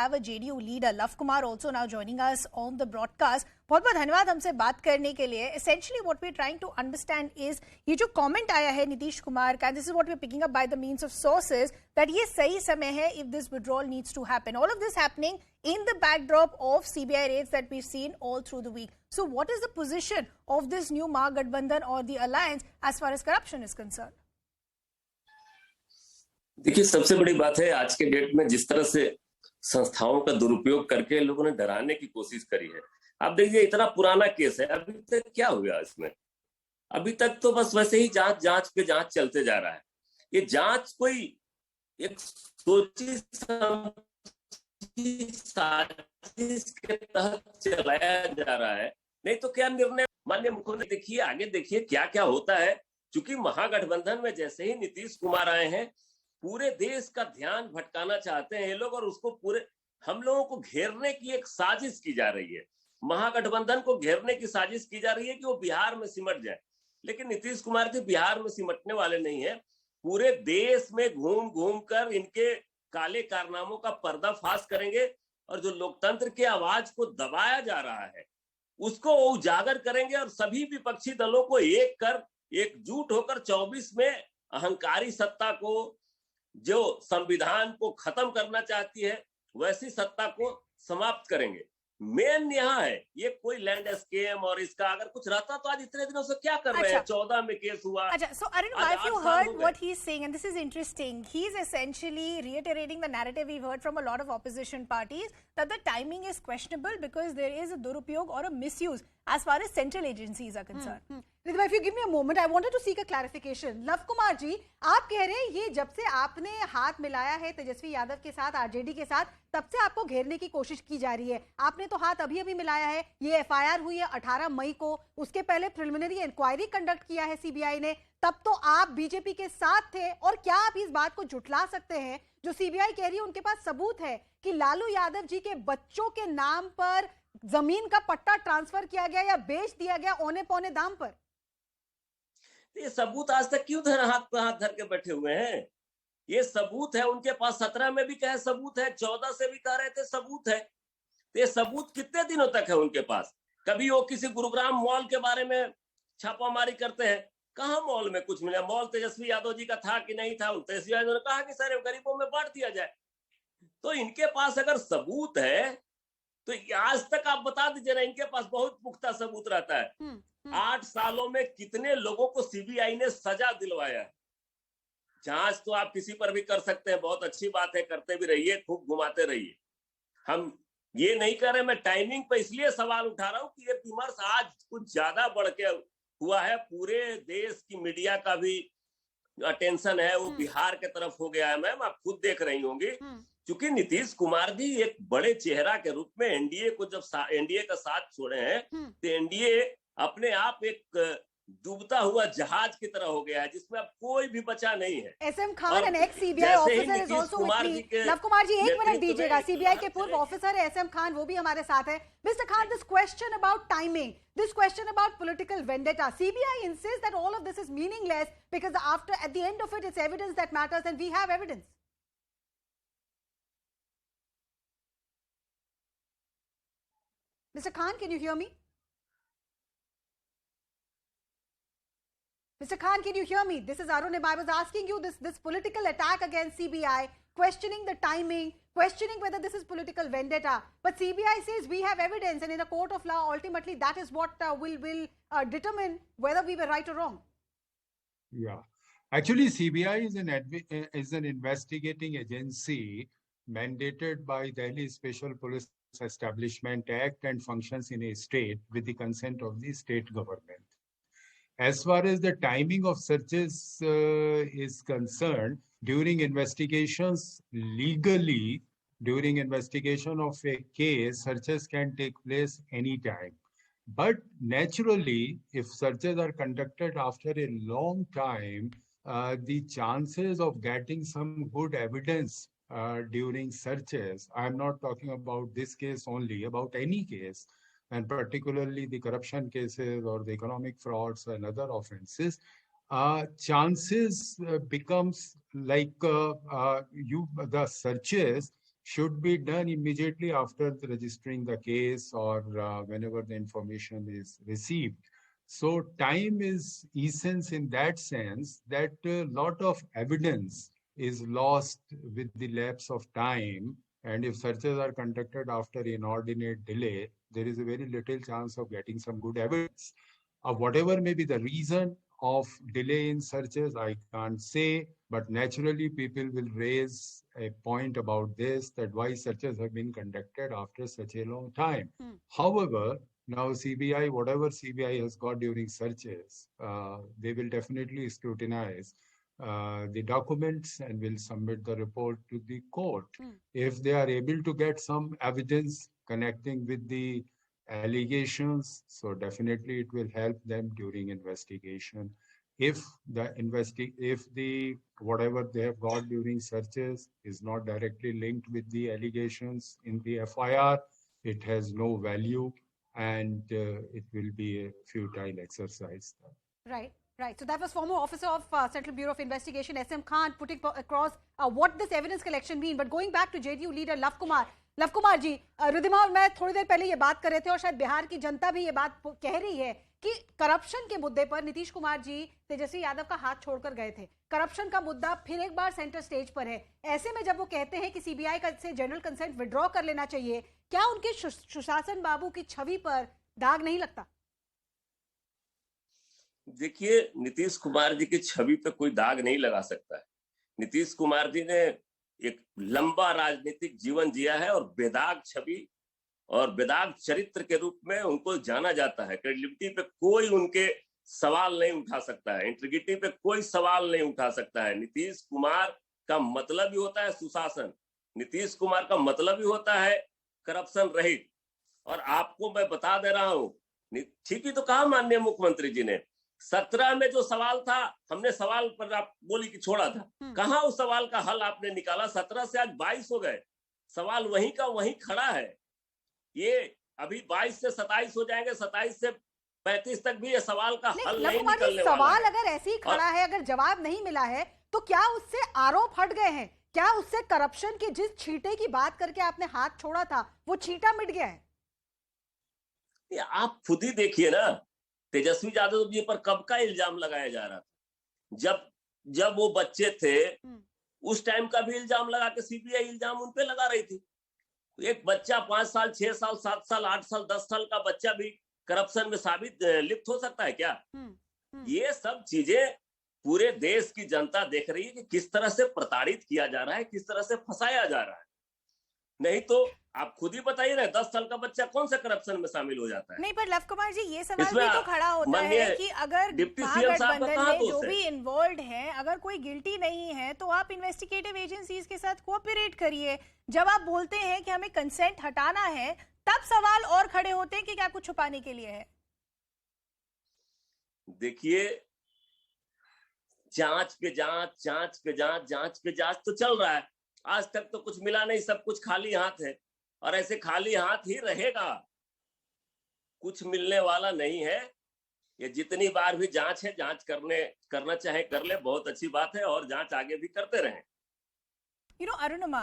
have a JDU leader, Love Kumar, also now joining us on the broadcast. बहुत बहुत धन्यवाद हमसे बात करने के लिए. Essentially what we're trying to understand is ये जो comment आया है नीतीश कुमार का, this is what we're picking up by the means of sources, that ये सही समय है if this withdrawal needs to happen. All of this happening in the backdrop of CBI raids that we've seen all through the week. So what is the position of this new Mahagathbandhan or the alliance as far as corruption is concerned? देखिए, सबसे बड़ी बात है आज के date में जिस तरह से संस्थाओं का दुरुपयोग करके लोगों ने डराने की कोशिश करी है. आप देखिए, इतना पुराना केस है, अभी तक क्या हुआ इसमें? अभी तक तो बस वैसे ही जांच पे जांच चलते जा रहा है. ये जांच कोई एक सोची समझी साजिश के तहत चलाया जा रहा है. नहीं तो क्या निर्णय माननीय मुख्यमंत्री, देखिए आगे देखिए क्या क्या होता है. क्योंकि महागठबंधन में जैसे ही नीतीश कुमार आए हैं, पूरे देश का ध्यान भटकाना चाहते हैं ये लोग, और उसको पूरे हम लोगों को घेरने की एक साजिश की जा रही है. महागठबंधन को घेरने की साजिश की जा रही है कि वो बिहार में सिमट जाए. लेकिन नीतीश कुमार जी बिहार में सिमटने वाले नहीं है. पूरे देश में घूम घूम कर इनके काले कारनामों का पर्दाफाश करेंगे, और जो लोकतंत्र की आवाज को दबाया जा रहा है उसको उजागर करेंगे, और सभी विपक्षी दलों को एकजुट होकर 24 में अहंकारी सत्ता को, जो संविधान को खत्म करना चाहती है, वैसी सत्ता को समाप्त करेंगे. मेन यहाँ है, ये कोई लैंड स्केम और इसका अगर कुछ रहता तो आज इतने दिनों से क्या कर रहे हैं? 14 में केस हुआ. So I don't know if you heard what he's saying, and this is interesting. He's essentially reiterating the narrative we've heard from a lot of opposition parties, that the timing is questionable because there is a durupyog or a misuse as far as central agencies are concerned. If you give me a moment, I wanted to seek a clarification. Lav Kumar ji, आप कह रहे हैं ये जब से आपने हाथ मिलाया है तेजस्वी यादव के साथ, आरजेडी के साथ, तब से आपको घेरने की कोशिश की जा रही है. आपने तो हाथ अभी मिलाया है. ये एफआईआर हुई है 18 मई को. उसके पहले प्रिलिमिनरी इंक्वायरी कंडक्ट किया है सीबीआई ने. तब तो आप बीजेपी के साथ थे. और क्या आप इस बात को झुठला सकते हैं जो सीबीआई कह रही है उनके पास सबूत है कि लालू यादव जी के बच्चों के नाम पर जमीन का पट्टा ट्रांसफर किया गया या बेच दिया गया औने पौने दाम पर? ये सबूत आज तक क्यों हाथ पे हाथ धर के बैठे हुए हैं? ये सबूत है उनके पास. 17 में भी कहे सबूत है, 14 से भी कह रहे थे सबूत है. तो ये सबूत कितने दिनों तक है उनके पास? कभी वो किसी गुरुग्राम मॉल के बारे में छापामारी करते हैं, कहाँ मॉल में कुछ मिला? मॉल तेजस्वी यादव जी का था कि नहीं था? तेजस्वी यादव ने कहा कि सारे गरीबों में बांट दिया जाए. तो इनके पास अगर सबूत है तो आज तक आप बता दीजिए ना. इनके पास बहुत पुख्ता सबूत रहता है. 8 सालों में कितने लोगों को सीबीआई ने सजा दिलवाया है. जांच तो आप किसी पर भी कर सकते हैं, बहुत अच्छी बात है, करते भी रहिए, खूब घुमाते रहिए. हम ये नहीं कर रहे. मैं टाइमिंग पे इसलिए सवाल उठा रहा हूं कि ये विमर्श आज कुछ ज्यादा बढ़ के हुआ है. पूरे देश की मीडिया का भी अटेंशन है वो बिहार के तरफ हो गया है. मैम आप खुद देख रही होंगी, क्योंकि नीतीश कुमार जी एक बड़े चेहरा के रूप में एनडीए को जब एनडीए का साथ छोड़े हैं, तो एनडीए अपने आप एक डूबता हुआ जहाज की तरह हो गया है, जिसमें अब कोई भी बचा नहीं है. SM Khan, an ex-CBI officer is also with me. Lav Kumar ji, एक मिनट दीजिएगा. सीबीआई के पूर्व ऑफिसर है एसएम खान, वो भी हमारे साथ है. Mister Khan, this question about timing, this question about political vendetta, CBI insists that all of this is meaningless because at the end of it, it's evidence that matters, and we have evidence. Mr. Khan, can you hear me? Mr. Khan, can you hear me? This is Arun. I was asking you this political attack against CBI, questioning the timing, questioning whether this is political vendetta. But CBI says we have evidence, and in a court of law, ultimately that is what will determine whether we were right or wrong. Yeah. Actually, CBI is an investigating agency mandated by Delhi Special Police Establishment Act and functions in a state with the consent of the state government. As far as the timing of searches is concerned, during investigations, legally, during investigation of a case, searches can take place anytime. But naturally, if searches are conducted after a long time, the chances of getting some good evidence during searches, I'm not talking about this case only, about any case, and particularly the corruption cases or the economic frauds and other offenses, chances becomes like the searches should be done immediately after registering the case or whenever the information is received. So time is essence in that sense that a lot of evidence is lost with the lapse of time. And if searches are conducted after inordinate delay, there is a very little chance of getting some good evidence. Whatever may be the reason of delay in searches, I can't say, but naturally people will raise a point about this, that why searches have been conducted after such a long time. However, now CBI, whatever CBI has got during searches, they will definitely scrutinize the documents and will submit the report to the court. If they are able to get some evidence connecting with the allegations, so definitely it will help them during investigation. If the whatever they have got during searches is not directly linked with the allegations in the FIR, it has no value and it will be a futile exercise. Right. Right. So that was former officer of Central Bureau of Investigation, SM Khan, putting across what this evidence collection mean. But going back to JDU leader Lav Kumar ji, Riddhima और मैं थोड़ी देर पहले ये बात कर रहे थे और शायद बिहार की जनता भी ये बात कह रही है कि करप्शन के मुद्दे पर नीतीश कुमार जी तेजस्वी यादव का हाथ छोड़कर गए थे। करप्शन का मुद्दा फिर एक बार सेंटर स्टेज पर है। ऐसे में जब वो कहते हैं कि सीबीआई का से जनरल कंसेंट विड्रॉ कर लेना चाहिए, क्या उनके सुशासन बाबू की छवि पर दाग नहीं लगता? देखिए, नीतीश कुमार जी की छवि पे कोई दाग नहीं लगा सकता है। नीतीश कुमार जी ने एक लंबा राजनीतिक जीवन जिया है और बेदाग छवि और बेदाग चरित्र के रूप में उनको जाना जाता है। क्रेडिबिलिटी पे कोई उनके सवाल नहीं उठा सकता है, इंटीग्रिटी पे कोई सवाल नहीं उठा सकता है। नीतीश कुमार का मतलब ही होता है सुशासन, नीतीश कुमार का मतलब ही होता है करप्शन रहित। और आपको मैं बता दे रहा हूं, ठीक ही तो कहा माननीय मुख्यमंत्री जी ने, 17 में जो सवाल था, हमने सवाल पर आप बोली कि छोड़ा था, कहां उस सवाल का हल आपने निकाला? 17 से आज 22 हो गए, सवाल वहीं का वहीं खड़ा है। ये अभी 22 से 27 हो जाएंगे, 27 से 35 तक भी ये सवाल का हल नहीं निकलने वाला। सवाल अगर ऐसे ही खड़ा है, अगर जवाब नहीं मिला है, तो क्या उससे आरोप हट गए हैं? क्या उससे करप्शन की जिस छींटे की बात करके आपने हाथ छोड़ा था, वो छींटा मिट गया है? आप खुद ही देखिए ना, तेजस्वी यादव जी पर कब का इल्जाम लगाया जा रहा था? जब वो बच्चे थे उस टाइम का भी इल्जाम लगा के सीबीआई इल्जाम उन पे लगा रही थी। एक बच्चा 5 साल 6 साल 7 साल 8 साल 10 साल का बच्चा भी करप्शन में साबित लिप्त हो सकता है क्या? ये सब चीजें पूरे देश की जनता देख रही है कि किस तरह से प्रताड़ित किया जा रहा है, किस तरह से फंसाया जा रहा है। नहीं तो आप खुद ही बताइए ना, 10 साल का बच्चा कौन सा करप्शन में शामिल हो जाता है? नहीं, पर लव कुमार जी ये सवाल भी तो खड़ा होता है कि अगर महागठबंधन में जो भी इन्वॉल्व हैं, अगर कोई गिल्टी नहीं है तो आप इन्वेस्टिगेटिव एजेंसीज के साथ कोऑपरेट करिए। जब आप बोलते हैं कि हमें कंसेंट हटाना है, तब सवाल और खड़े होते हैं कि क्या कुछ छुपाने के लिए है? देखिए, जांच पे जांच तो चल रहा है। आज तक तो कुछ मिला नहीं, सब कुछ खाली हाथ है और ऐसे खाली हाथ ही रहेगा, कुछ मिलने वाला नहीं है। ये जितनी बार भी जांच है, जांच करना चाहे कर ले, बहुत अच्छी बात है और जांच आगे भी करते रहें। You know, Arunima,